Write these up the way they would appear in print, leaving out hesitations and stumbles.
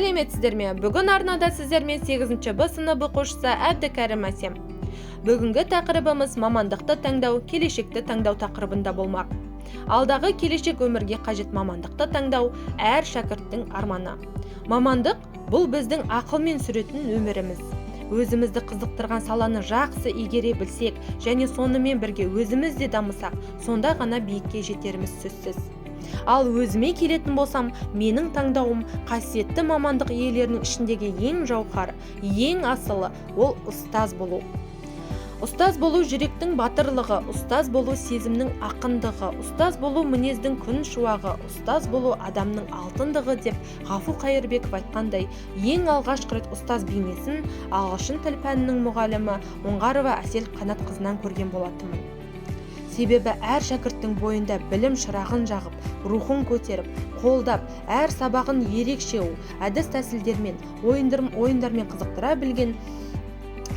Сәлеметсіздер ме? Бүгін арнада сіздермен 8-ші Б сынып оқушысы Әбдікәрім Әсем. Бүгінгі тақырыбымыз мамандықты таңдау, келешекті таңдау тақырыбында болмақ. Алдағы келешек өмірге қажет мамандықты таңдау әр шәкірттің арманы. Мамандық бұл біздің ақылмен сүретін өміріміз. Өзімізді қызықтырған саланы жақсы игере білсек және сонымен бірге өзіміз де дамысақ, сонда ғана биікке жетеріміз сөзсіз. Ал өзіме келетін болсам, менің таңдауым қасиетті мамандық иелерінің ішіндегі ең жауһар, ең асылы ол ұстаз болу. Ұстаз болу жүректің батырлығы, ұстаз болу сезімнің ақындығы, ұстаз болу мінездің күн шуағы, ұстаз болу адамның алтындығы деп Ғафу Қайырбеков айтқандай, ең алғашқы рет ұстаз бейнесін ағылшын тіл пәнінің мұғалімі Оңғарова Әсел Қанатқызынан көрген болатынмын. Себебі әр шәкірттің бойында білім шырағын жағып, рухын көтеріп, қолдап, әр сабағын ерекше әдіс-тәсілдермен, ойындармен қызықтыра білген,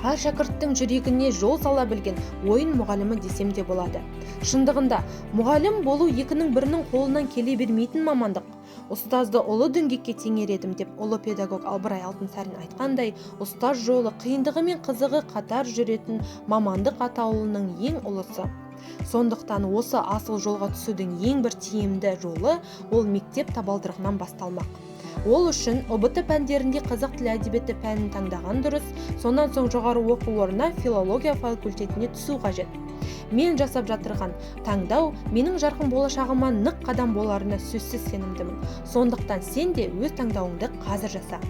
әр шәкірттің жүрегіне жол сала білген ойын мұғалімі десем де болады. Шындығында, мұғалім болу екінің бірінің қолынан келе бермейтін мамандық. Ұстазды ұлы діңгекке теңер едім деп ұлы педагог Албырай Алтынсарин айтқандай, ұстаз жолы қиындығы мен қызығы қатар жүретін мамандық атаулының ең ұлысы. Сондықтан осы асыл жолға түсудің ең бір тиімді жолы ол мектеп табалдырығынан басталмақ. Ол үшін ұбт пәндерінде қазақ тілі әдебиеті пәнін таңдаған дұрыс, сонан соң жоғары оқу орнына филология факультетіне түсу қажет. Мен жасап жатырған таңдау менің жарқын болашағыма нық қадам боларына сөзсіз сенімдімін. Сондықтан сен де өз таңдауыңды қазір жаса.